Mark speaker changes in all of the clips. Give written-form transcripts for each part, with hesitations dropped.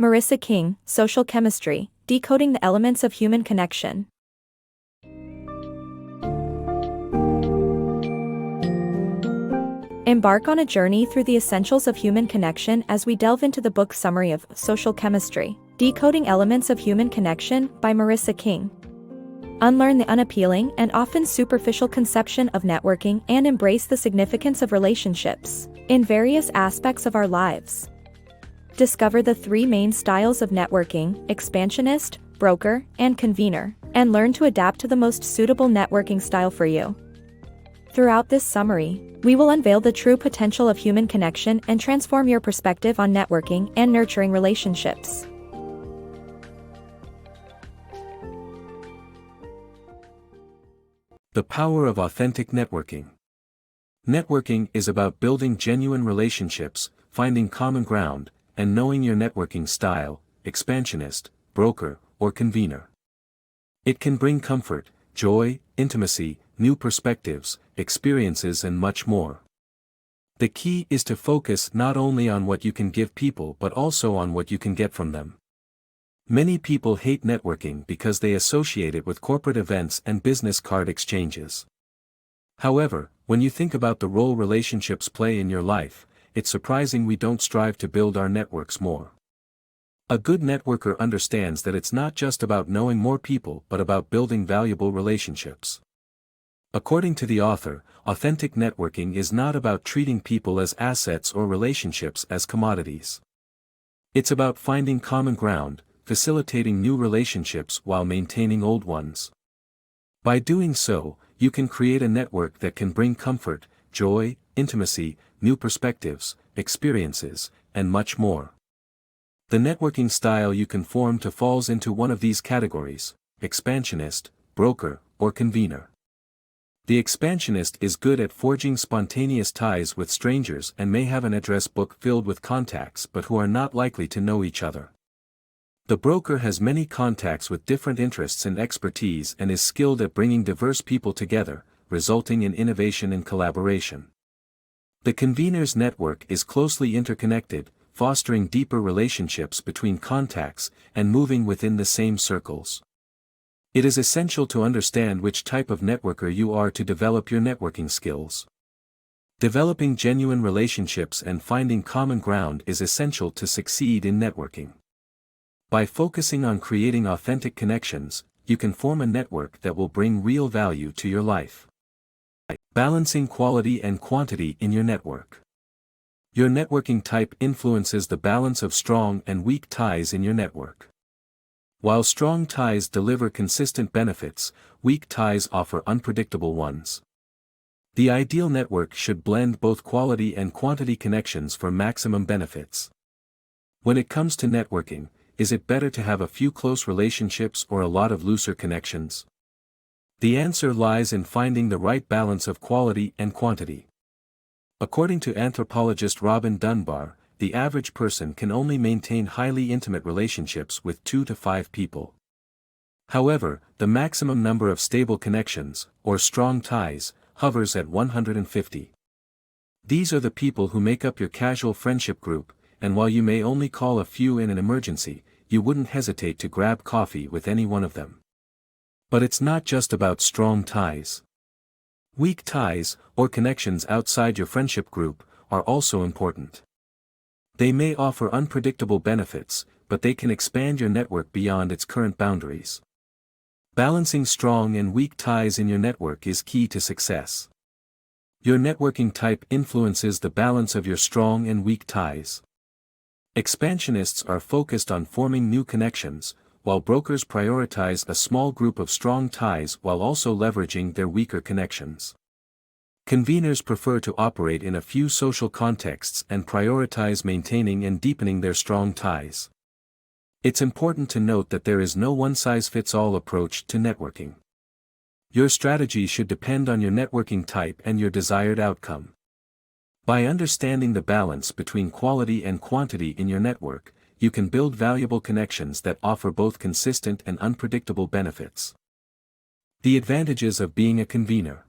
Speaker 1: Marissa King, Social Chemistry, Decoding the Elements of Human Connection. Embark on a journey through the essentials of human connection as we delve into the book summary of Social Chemistry, Decoding Elements of Human Connection by Marissa King. Unlearn the unappealing and often superficial conception of networking and embrace the significance of relationships in various aspects of our lives. Discover the three main styles of networking: expansionist, broker, and convener, and learn to adapt to the most suitable networking style for you. Throughout this summary, we will unveil the true potential of human connection and transform your perspective on networking and nurturing relationships.
Speaker 2: The power of authentic networking. Networking is about building genuine relationships, finding common ground, and knowing your networking style, expansionist, broker, or convener. It can bring comfort, joy, intimacy, new perspectives, experiences, and much more. The key is to focus not only on what you can give people but also on what you can get from them. Many people hate networking because they associate it with corporate events and business card exchanges. However, when you think about the role relationships play in your life, it's surprising we don't strive to build our networks more. A good networker understands that it's not just about knowing more people but about building valuable relationships. According to the author, authentic networking is not about treating people as assets or relationships as commodities. It's about finding common ground, facilitating new relationships while maintaining old ones. By doing so, you can create a network that can bring comfort, joy, intimacy, new perspectives, experiences, and much more. The networking style you conform to falls into one of these categories: expansionist, broker, or convener. The expansionist is good at forging spontaneous ties with strangers and may have an address book filled with contacts but who are not likely to know each other. The broker has many contacts with different interests and expertise and is skilled at bringing diverse people together, resulting in innovation and collaboration. The convener's network is closely interconnected, fostering deeper relationships between contacts and moving within the same circles. It is essential to understand which type of networker you are to develop your networking skills. Developing genuine relationships and finding common ground is essential to succeed in networking. By focusing on creating authentic connections, you can form a network that will bring real value to your life. Balancing quality and quantity in your network. Your networking type influences the balance of strong and weak ties in your network. While strong ties deliver consistent benefits, weak ties offer unpredictable ones. The ideal network should blend both quality and quantity connections for maximum benefits. When it comes to networking, is it better to have a few close relationships or a lot of looser connections? The answer lies in finding the right balance of quality and quantity. According to anthropologist Robin Dunbar, the average person can only maintain highly intimate relationships with 2 to 5 people. However, the maximum number of stable connections, or strong ties, hovers at 150. These are the people who make up your casual friendship group, and while you may only call a few in an emergency, you wouldn't hesitate to grab coffee with any one of them. But it's not just about strong ties. Weak ties, or connections outside your friendship group, are also important. They may offer unpredictable benefits, but they can expand your network beyond its current boundaries. Balancing strong and weak ties in your network is key to success. Your networking type influences the balance of your strong and weak ties. Expansionists are focused on forming new connections, while brokers prioritize a small group of strong ties while also leveraging their weaker connections. Conveners prefer to operate in a few social contexts and prioritize maintaining and deepening their strong ties. It's important to note that there is no one-size-fits-all approach to networking. Your strategy should depend on your networking type and your desired outcome. By understanding the balance between quality and quantity in your network, you can build valuable connections that offer both consistent and unpredictable benefits. The advantages of being a convener.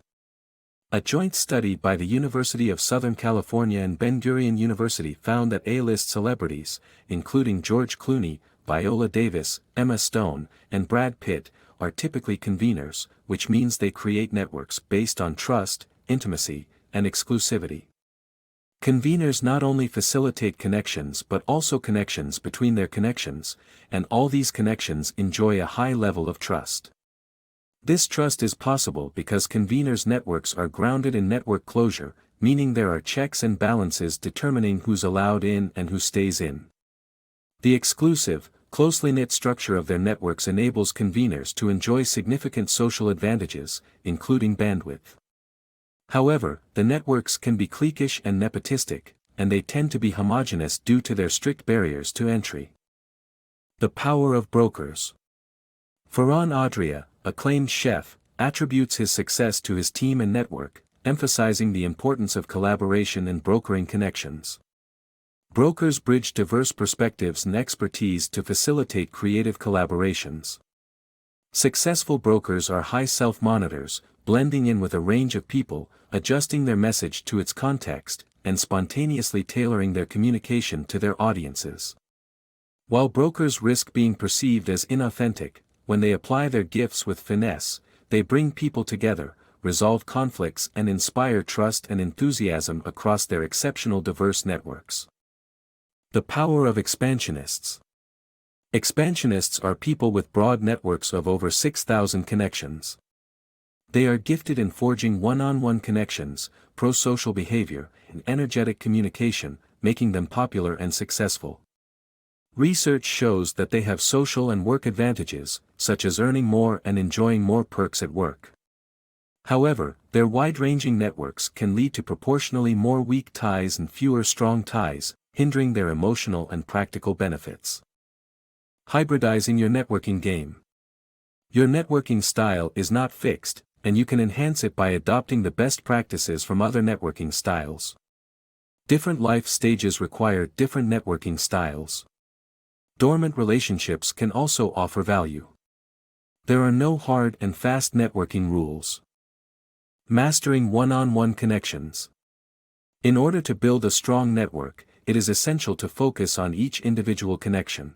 Speaker 2: A joint study by the University of Southern California and Ben Gurion University found that A-list celebrities, including George Clooney, Viola Davis, Emma Stone, and Brad Pitt, are typically conveners, which means they create networks based on trust, intimacy, and exclusivity. Conveners not only facilitate connections but also connections between their connections, and all these connections enjoy a high level of trust. This trust is possible because conveners' networks are grounded in network closure, meaning there are checks and balances determining who's allowed in and who stays in. The exclusive, closely knit structure of their networks enables conveners to enjoy significant social advantages, including bandwidth. However, the networks can be cliquish and nepotistic, and they tend to be homogeneous due to their strict barriers to entry. The power of brokers. Ferran Adrià, acclaimed chef, attributes his success to his team and network, emphasizing the importance of collaboration and brokering connections. Brokers bridge diverse perspectives and expertise to facilitate creative collaborations. Successful brokers are high self-monitors, blending in with a range of people, adjusting their message to its context, and spontaneously tailoring their communication to their audiences. While brokers risk being perceived as inauthentic, when they apply their gifts with finesse, they bring people together, resolve conflicts and inspire trust and enthusiasm across their exceptional diverse networks. The power of expansionists. Expansionists are people with broad networks of over 6,000 connections. They are gifted in forging one-on-one connections, pro-social behavior, and energetic communication, making them popular and successful. Research shows that they have social and work advantages, such as earning more and enjoying more perks at work. However, their wide-ranging networks can lead to proportionally more weak ties and fewer strong ties, hindering their emotional and practical benefits. Hybridizing your networking game. Your networking style is not fixed, and you can enhance it by adopting the best practices from other networking styles. Different life stages require different networking styles. Dormant relationships can also offer value. There are no hard and fast networking rules. Mastering one-on-one connections. In order to build a strong network, it is essential to focus on each individual connection.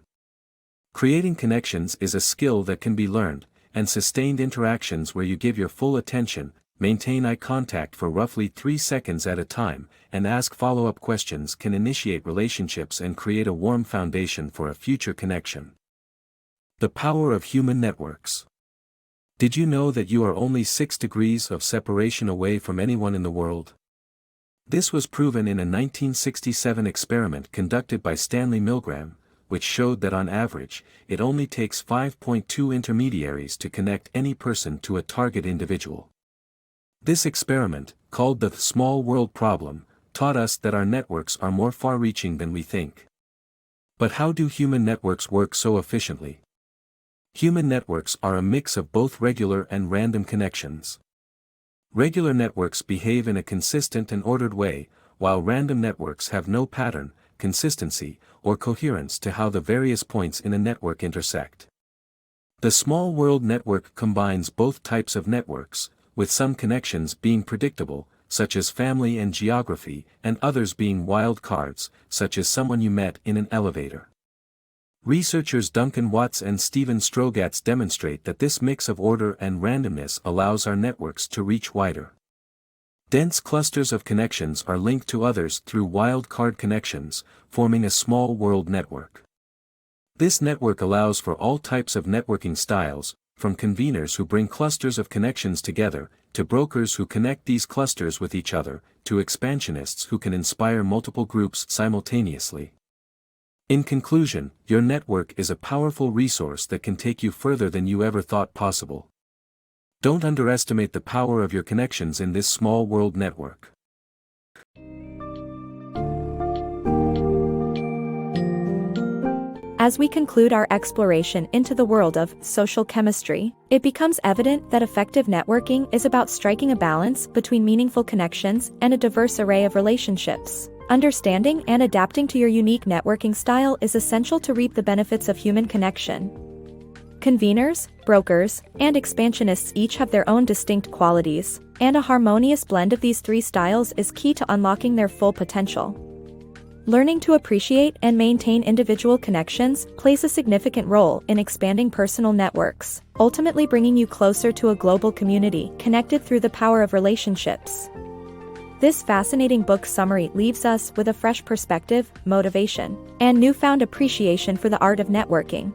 Speaker 2: Creating connections is a skill that can be learned, and sustained interactions where you give your full attention, maintain eye contact for roughly 3 seconds at a time, and ask follow-up questions can initiate relationships and create a warm foundation for a future connection. The power of human networks. Did you know that you are only 6 degrees of separation away from anyone in the world? This was proven in a 1967 experiment conducted by Stanley Milgram, which showed that on average, it only takes 5.2 intermediaries to connect any person to a target individual. This experiment, called the small world problem, taught us that our networks are more far-reaching than we think. But how do human networks work so efficiently? Human networks are a mix of both regular and random connections. Regular networks behave in a consistent and ordered way, while random networks have no pattern, consistency, or coherence to how the various points in a network intersect. The small world network combines both types of networks, with some connections being predictable, such as family and geography, and others being wild cards, such as someone you met in an elevator. Researchers Duncan Watts and Stephen Strogatz demonstrate that this mix of order and randomness allows our networks to reach wider. Dense clusters of connections are linked to others through wild card connections, forming a small world network. This network allows for all types of networking styles, from conveners who bring clusters of connections together, to brokers who connect these clusters with each other, to expansionists who can inspire multiple groups simultaneously. In conclusion, your network is a powerful resource that can take you further than you ever thought possible. Don't underestimate the power of your connections in this small world network.
Speaker 1: As we conclude our exploration into the world of social chemistry, it becomes evident that effective networking is about striking a balance between meaningful connections and a diverse array of relationships. Understanding and adapting to your unique networking style is essential to reap the benefits of human connection. Conveners, brokers, and expansionists each have their own distinct qualities, and a harmonious blend of these three styles is key to unlocking their full potential. Learning to appreciate and maintain individual connections plays a significant role in expanding personal networks, ultimately bringing you closer to a global community connected through the power of relationships. This fascinating book summary leaves us with a fresh perspective, motivation, and newfound appreciation for the art of networking.